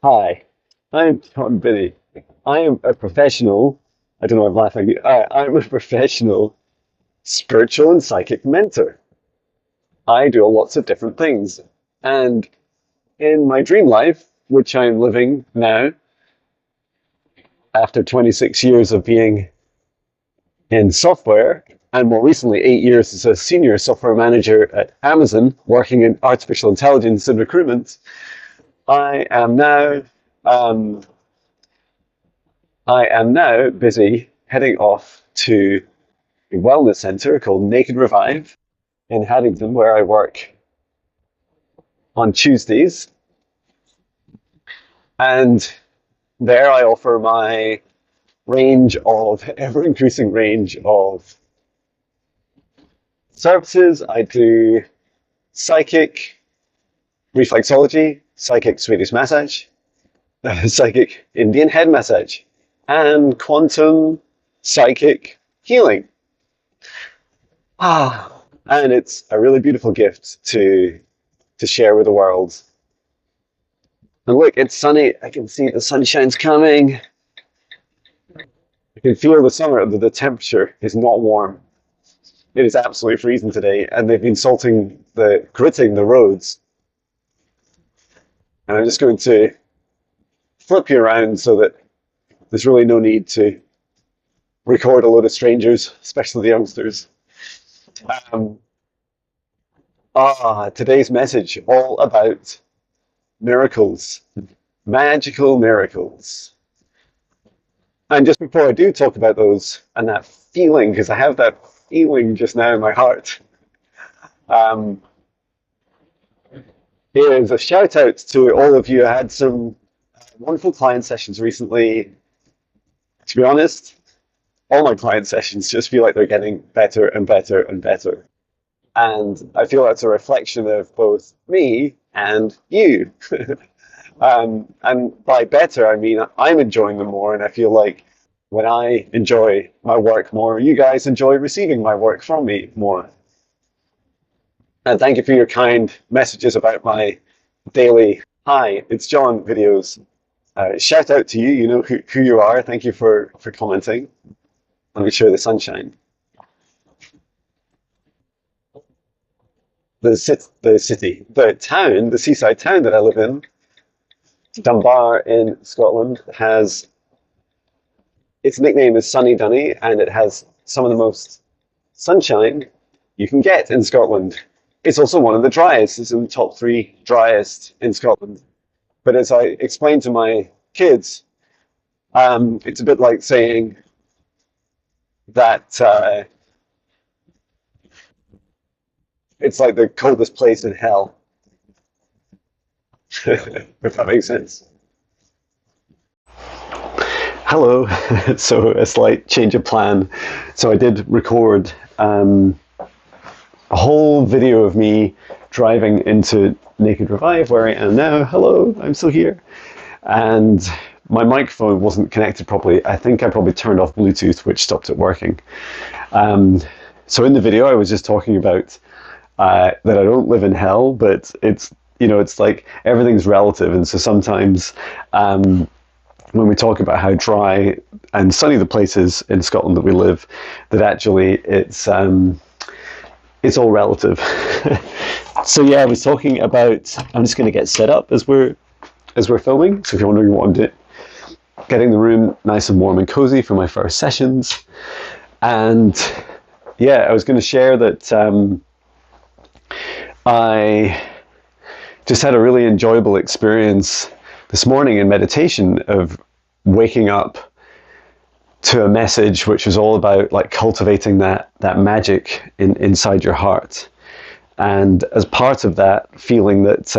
Hi, I'm John Binnie. I am a professional, I don't know why I'm laughing, I'm a professional spiritual and psychic mentor. I do lots of different things. And in my dream life, which I'm living now, after 26 years of being in software, and more recently 8 years as a senior software manager at Amazon, working in artificial intelligence and recruitment, I am now um, I am now busy heading off to a wellness center called Naked Revive in Haddington, where I work on Tuesdays. And there I offer my ever increasing range of services. I do psychic reflexology, psychic Swedish massage, psychic Indian head massage, and quantum psychic healing. And it's a really beautiful gift to share with the world. And look, it's sunny. I can see the sunshine's coming. I can feel the summer. The temperature is not warm. It is absolutely freezing today, and they've been gritting the roads. And I'm just going to flip you around so that there's really no need to record a load of strangers, especially the youngsters. Today's message all about miracles, magical miracles. And just before I do talk about those and that feeling, because I have that feeling just now in my heart, here's a shout out to all of you. I had some wonderful client sessions recently. To be honest, all my client sessions just feel like they're getting better and better and better. And I feel that's a reflection of both me and you. And by better, I mean I'm enjoying them more, and I feel like when I enjoy my work more, you guys enjoy receiving my work from me more. And thank you for your kind messages about my daily "Hi, it's John" videos. Shout out to you, you know who you are. Thank you for commenting. Let me show you the sunshine. The town, the seaside town that I live in, Dunbar in Scotland, has its nickname is Sunny Dunny, and it has some of the most sunshine you can get in Scotland. It's also one of the driest. It's in the top 3 driest in Scotland. But as I explained to my kids, it's a bit like saying that it's like the coldest place in hell, if that makes sense. Hello. So a slight change of plan. So I did record a whole video of me driving into Naked Revive, where I am now. Hello, I'm still here. And my microphone wasn't connected properly. I think I probably turned off Bluetooth, which stopped it working. So in the video, I was just talking about that I don't live in hell, but it's like everything's relative. And so sometimes when we talk about how dry and sunny the places in Scotland that we live, that actually it's all relative. So yeah, I was talking about, I'm just going to get set up as we're filming. So if you're wondering what I'm doing, getting the room nice and warm and cozy for my first sessions. And yeah, I was going to share that I just had a really enjoyable experience this morning in meditation of waking up to a message which was all about like cultivating that magic inside your heart. And as part of that, feeling that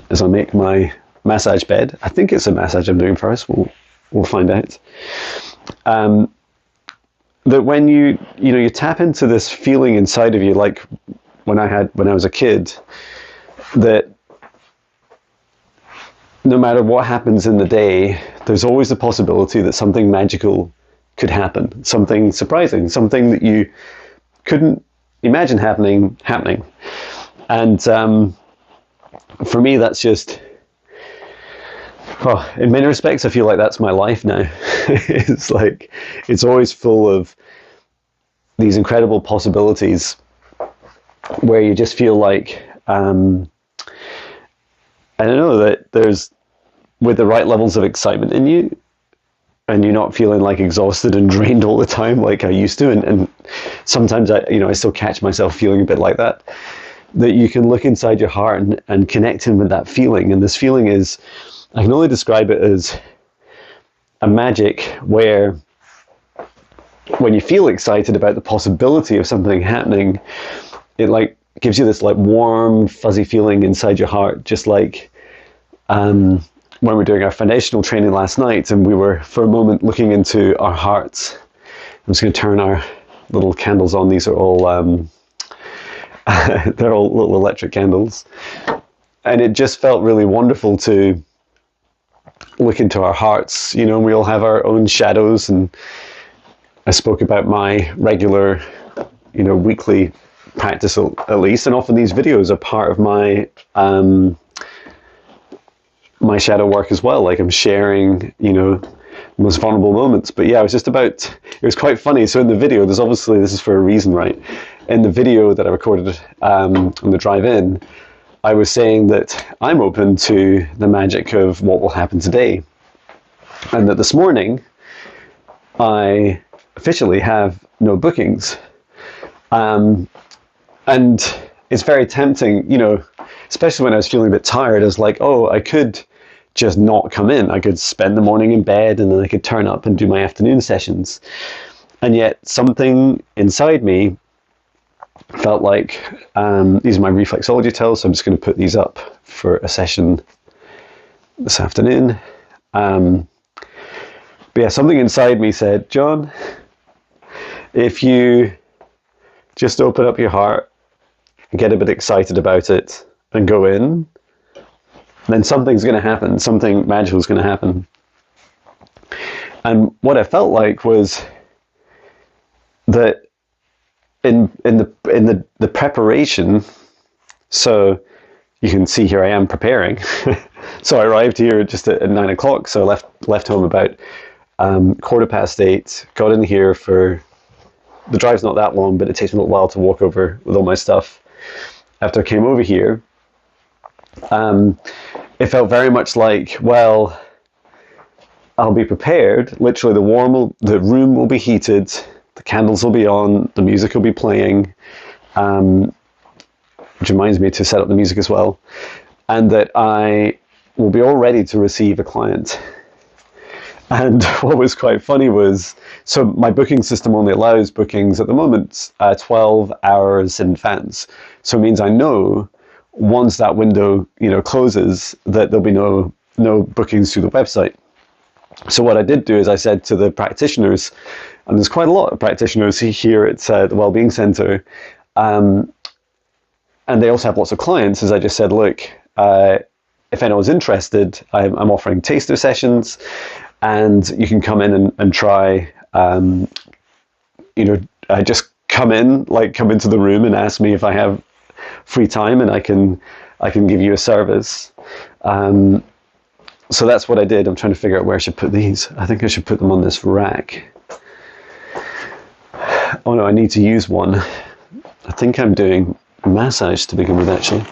as I make my massage bed, I think it's a massage I'm doing first, we'll find out, that when you tap into this feeling inside of you, like when I was a kid, that no matter what happens in the day, there's always the possibility that something magical could happen, something surprising, something that you couldn't imagine happening. And for me, that's just Oh, in many respects, I feel like that's my life now. It's like, it's always full of these incredible possibilities where you just feel like, I don't know, that there's, with the right levels of excitement in you, and you're not feeling like exhausted and drained all the time like I used to, and sometimes I still catch myself feeling a bit like that, that you can look inside your heart and connect in with that feeling. And this feeling is, I can only describe it as a magic where when you feel excited about the possibility of something happening, it like gives you this like warm, fuzzy feeling inside your heart, just like when we were doing our foundational training last night and we were for a moment looking into our hearts. I'm just going to turn our little candles on. These are all they're all little electric candles, and it just felt really wonderful to look into our hearts. You know, we all have our own shadows, and I spoke about my regular, weekly practice at least, and often these videos are part of my my shadow work as well. Like I'm sharing, most vulnerable moments. But yeah, it was quite funny. So in the video, there's obviously, this is for a reason, right? In the video that I recorded on the drive-in, I was saying that I'm open to the magic of what will happen today. And that this morning, I officially have no bookings. And it's very tempting, especially when I was feeling a bit tired. I was like, oh, I could just not come in. I could spend the morning in bed and then I could turn up and do my afternoon sessions. And yet something inside me felt like, these are my reflexology towels, so I'm just going to put these up for a session this afternoon. But yeah, something inside me said, John, if you just open up your heart, get a bit excited about it and go in, then something's going to happen. Something magical is going to happen. And what I felt like was that in the preparation, so you can see here I am preparing. So I arrived here just at 9 o'clock. So I left home about 8:15. Got in here for, the drive's not that long, but it takes me a little while to walk over with all my stuff. After I came over here, it felt very much like, well, I'll be prepared. Literally, the room will be heated, the candles will be on, the music will be playing, which reminds me to set up the music as well, and that I will be all ready to receive a client. And what was quite funny was, so my booking system only allows bookings at the moment 12 hours in advance. So it means I know once that window, closes, that there'll be no bookings through the website. So what I did do is I said to the practitioners, and there's quite a lot of practitioners here at the Wellbeing Centre, and they also have lots of clients, as I just said, look, if anyone's interested, I'm offering taster sessions, and you can come in and try, just come into the room and ask me if I have free time, and I can give you a service. So that's what I did. I'm trying to figure out where I should put these. I think I should put them on this rack. Oh no, I need to use one. I think I'm doing massage to begin with, actually,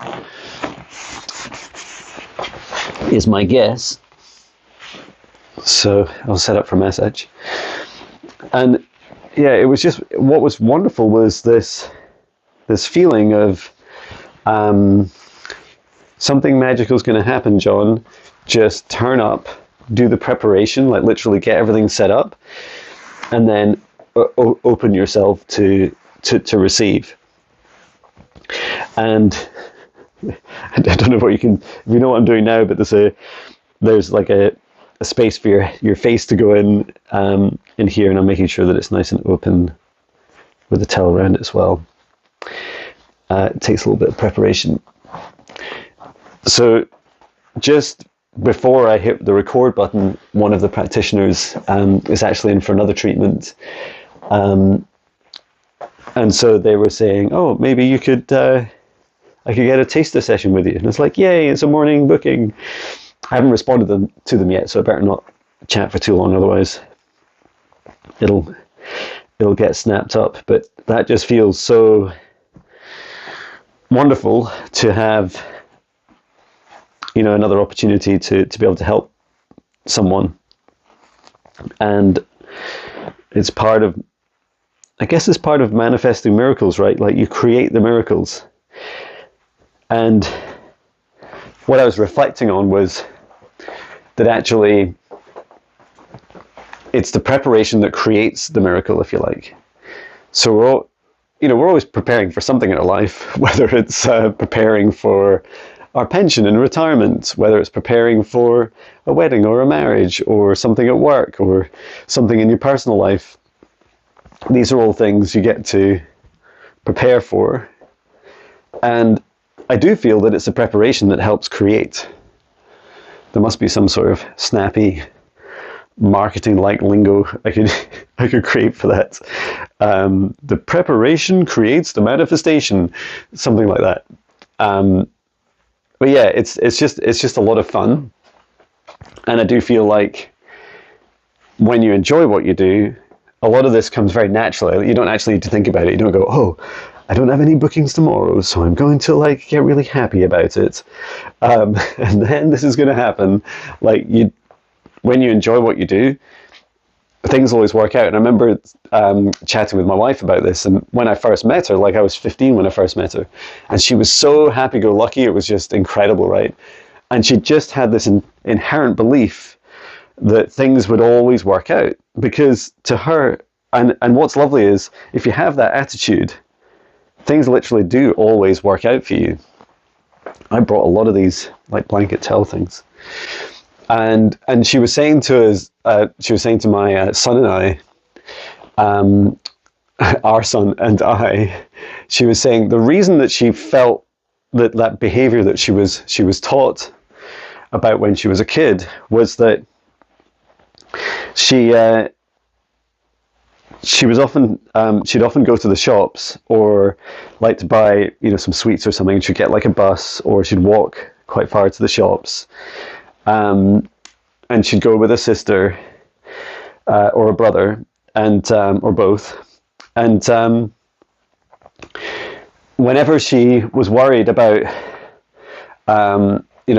is my guess. So I'll set up for massage. And yeah, it was just, what was wonderful was this feeling of something magical is going to happen, John. Just turn up, do the preparation, like literally get everything set up, and then open yourself to receive. And I don't know what if you know what I'm doing now, but there's like a space for your face to go in here, and I'm making sure that it's nice and open with a towel around it as well. It takes a little bit of preparation. So just before I hit the record button, one of the practitioners is actually in for another treatment. And so they were saying, oh, maybe you could, I could get a taster session with you. And it's like, yay, it's a morning booking. I haven't responded to them yet, so I better not chat for too long, otherwise it'll get snapped up. But that just feels so wonderful to have, another opportunity to be able to help someone. And it's part of manifesting miracles, right? Like, you create the miracles. And what I was reflecting on was that actually it's the preparation that creates the miracle, if you like. So we're always preparing for something in our life, whether it's preparing for our pension and retirement, whether it's preparing for a wedding or a marriage or something at work or something in your personal life. These are all things you get to prepare for. And I do feel that it's the preparation that helps create. There must be some sort of snappy marketing-like lingo I could create for that. The preparation creates the manifestation, something like that. But yeah, it's just a lot of fun, and I do feel like when you enjoy what you do, a lot of this comes very naturally. You don't actually need to think about it. You don't go, oh, I don't have any bookings tomorrow, so I'm going to get really happy about it, and then this is going to happen. When you enjoy what you do, things always work out. And I remember chatting with my wife about this, and when I first met her, I was 15 when I first met her, and she was so happy-go-lucky. It was just incredible, right? And she just had this inherent belief that things would always work out, because to her, and what's lovely is, if you have that attitude, things literally do always work out for you. I brought a lot of these blanket towel things. And she was saying to us, she was saying to my son and I, our son and I, she was saying the reason that she felt that behavior that she was taught about when she was a kid was that she was often she'd often go to the shops or to buy some sweets or something. She'd get a bus, or she'd walk quite far to the shops. And she'd go with a sister or a brother, and or both. And whenever she was worried about,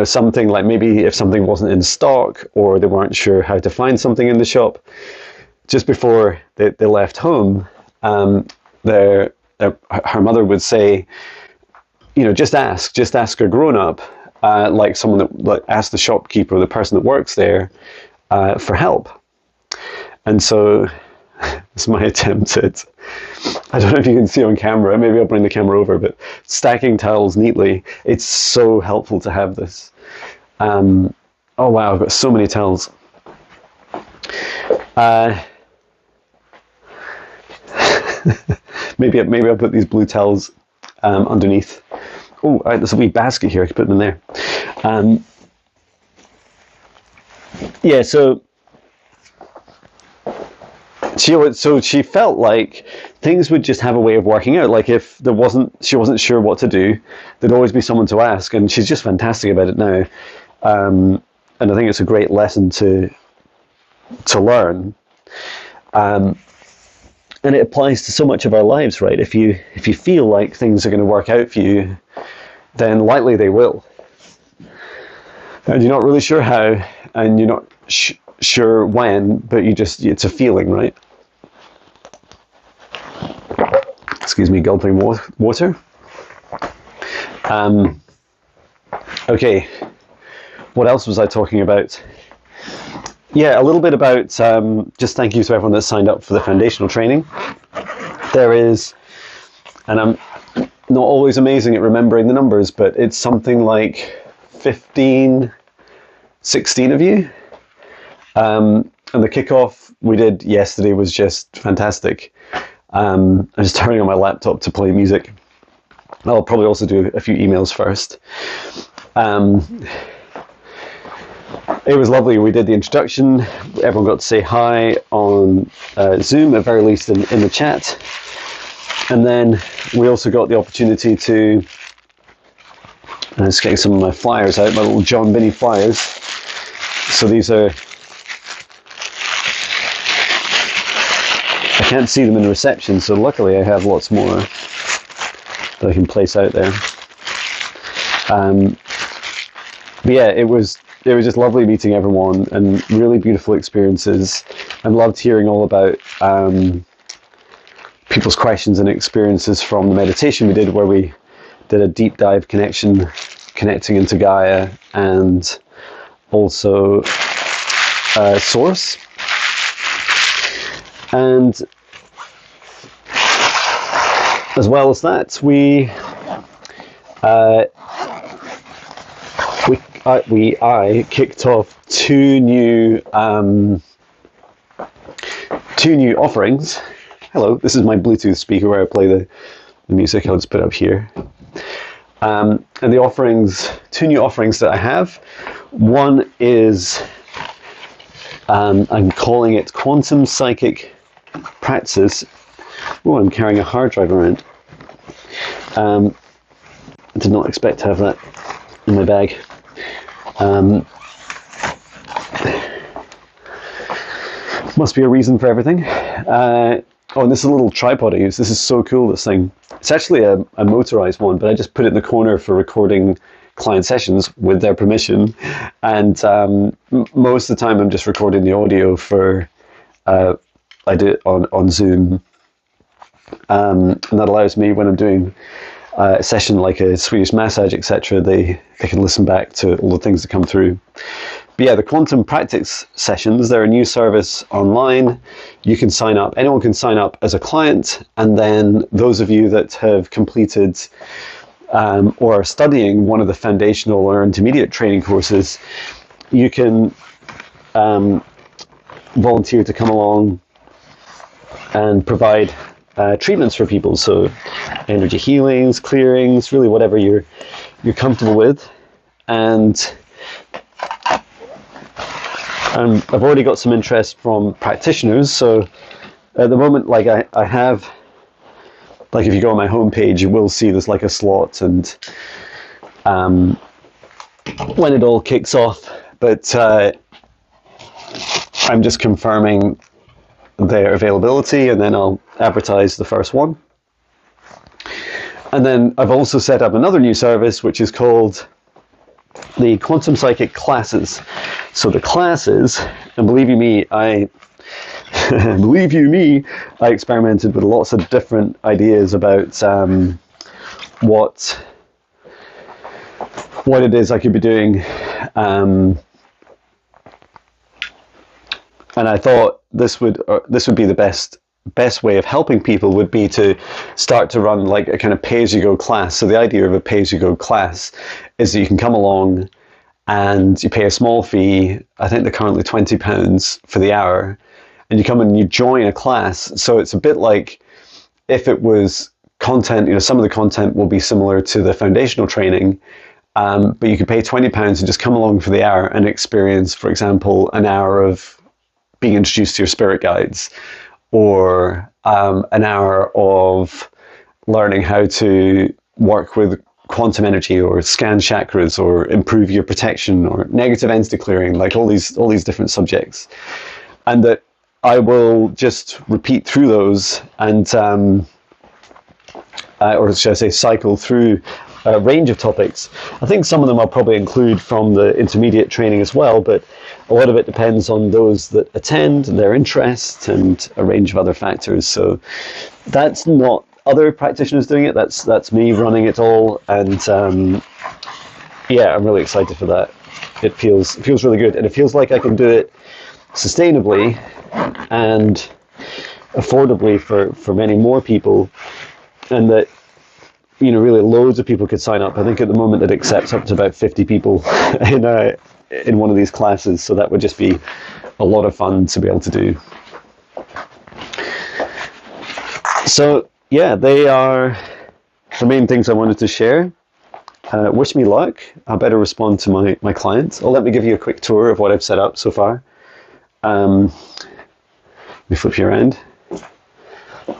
something, maybe if something wasn't in stock or they weren't sure how to find something in the shop, just before they left home, her mother would say, just ask a grown-up. Someone that asked the shopkeeper, the person that works there, for help. And so it's my attempt at, I don't know if you can see on camera, maybe I'll bring the camera over, but stacking towels neatly. It's so helpful to have this. Oh wow, I've got so many towels. Maybe I'll put these blue towels underneath. Oh, there's a wee basket here. I could put them in there. Yeah, so she felt like things would just have a way of working out. If she wasn't sure what to do, there'd always be someone to ask, and she's just fantastic about it now. And I think it's a great lesson to learn. And it applies to so much of our lives, right? If you feel like things are going to work out for you, then likely they will. And you're not really sure how, and you're not sure when, but it's a feeling, right? Excuse me, gulping water. Okay, what else was I talking about? Yeah, a little bit about, just thank you to everyone that signed up for the foundational training. There is, and I'm not always amazing at remembering the numbers, but it's something like 15, 16 of you. And the kickoff we did yesterday was just fantastic. I was turning on my laptop to play music. I'll probably also do a few emails first. It was lovely. We did the introduction. Everyone got to say hi on Zoom, at very least in the chat. And then we also got the opportunity to, just getting some of my flyers out, my little Binnie flyers. So these are, I can't see them in the reception, so luckily I have lots more that I can place out there. But yeah, it was just lovely meeting everyone and really beautiful experiences. I loved hearing all about people's questions and experiences from the meditation we did, where we did a deep dive connecting into Gaia and also Source. And as well as that, I kicked off two new offerings. Hello, this is my Bluetooth speaker where I play the music. I'll just put it up here. And the offerings, two new offerings that I have. One is, I'm calling it Quantum Psychic Practices. Oh, I'm carrying a hard drive around. I did not expect to have that in my bag. Must be a reason for everything. Oh, and this is a little tripod I use. This is so cool, this thing. It's actually a motorized one, but I just put it in the corner for recording client sessions with their permission. And most of the time I'm just recording the audio for, I do it on Zoom. And that allows me, when I'm doing a session like a Swedish massage, etc., they can listen back to all the things that come through. But yeah, the Quantum Practice Sessions, they're a new service online. You can sign up, anyone can sign up as a client, and then those of you that have completed or are studying one of the foundational or intermediate training courses, you can volunteer to come along and provide treatments for people. So energy healings, clearings, really whatever you're comfortable with. And I've already got some interest from practitioners. So at the moment, like I have, like if you go on my homepage, you will see there's like a slot, and when it all kicks off. But I'm just confirming their availability, and then I'll advertise the first one. And then I've also set up another new service, which is called the Quantum Psychic Classes. So the classes, and believe you me, I experimented with lots of different ideas about what it is I could be doing, and I thought this would be the best way of helping people would be to start to run like a kind of pay-as-you-go class. So the idea of a pay-as-you-go class is that you can come along and you pay a small fee. I think they're currently £20 for the hour, and you come and you join a class. So it's a bit like if it was content, some of the content will be similar to the foundational training, but you could pay £20 and just come along for the hour and experience, for example, an hour of being introduced to your spirit guides, or an hour of learning how to work with quantum energy, or scan chakras, or improve your protection, or negative entity clearing, like all these different subjects. And that I will just repeat through those and, or should I say, cycle through a range of topics. I think some of them I'll probably include from the intermediate training as well, but a lot of it depends on those that attend and their interests and a range of other factors. So that's not other practitioners doing it, that's me running it all, and yeah, I'm really excited for that. It feels really good, and it feels like I can do it sustainably and affordably for many more people, and that really loads of people could sign up. I think at the moment it accepts up to about 50 people in one of these classes, so that would just be a lot of fun to be able to do. So yeah, they are the main things I wanted to share. Wish me luck. I better respond to my clients. Let me give you a quick tour of what I've set up so far. Let me flip you around.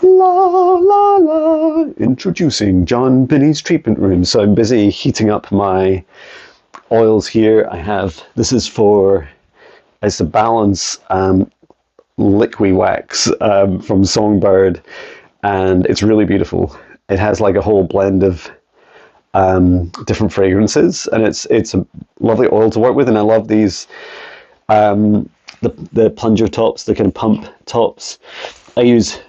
La la la. Introducing John Binnie's treatment room. So I'm busy heating up my oils here. This is for it's a balance liquidy wax from Songbird, and it's really beautiful. It has like a whole blend of different fragrances, and it's a lovely oil to work with. And I love these the plunger tops, the kind of pump tops.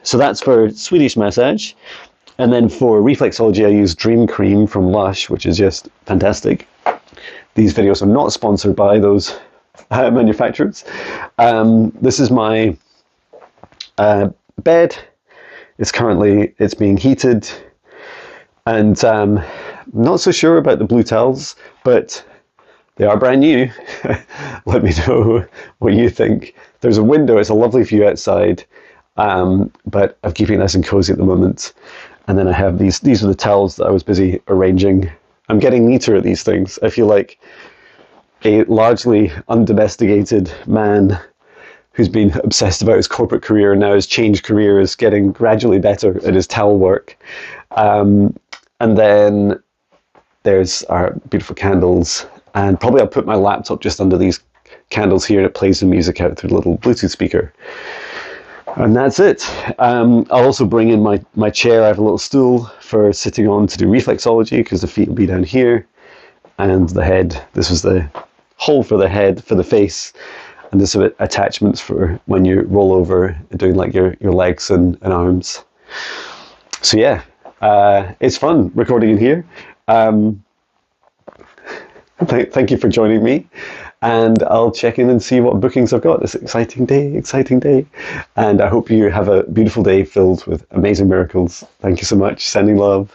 So that's for Swedish massage, and then for reflexology I use Dream Cream from Lush, which is just fantastic. These videos are not sponsored by those manufacturers. This is my bed. It's being heated, and I'm not so sure about the blue towels, but they are brand new. Let me know what you think. There's a window, it's a lovely view outside, but I'm keeping it nice and cozy at the moment. And then I have these are the towels that I was busy arranging. I'm getting neater at these things. I feel like a largely undomesticated man who's been obsessed about his corporate career and now his changed career is getting gradually better at his towel work. And then there's our beautiful candles. And probably I'll put my laptop just under these candles here, and it plays the music out through the little Bluetooth speaker. And that's it. I'll also bring in my chair. I have a little stool for sitting on to do reflexology, because the feet will be down here. And the head, this was the hole for the head, for the face. And this is attachments for when you roll over, doing like your legs and arms. So yeah, it's fun recording in here. Thank you for joining me, and I'll check in and see what bookings I've got. This exciting day. And I hope you have a beautiful day filled with amazing miracles. Thank you so much. Sending love.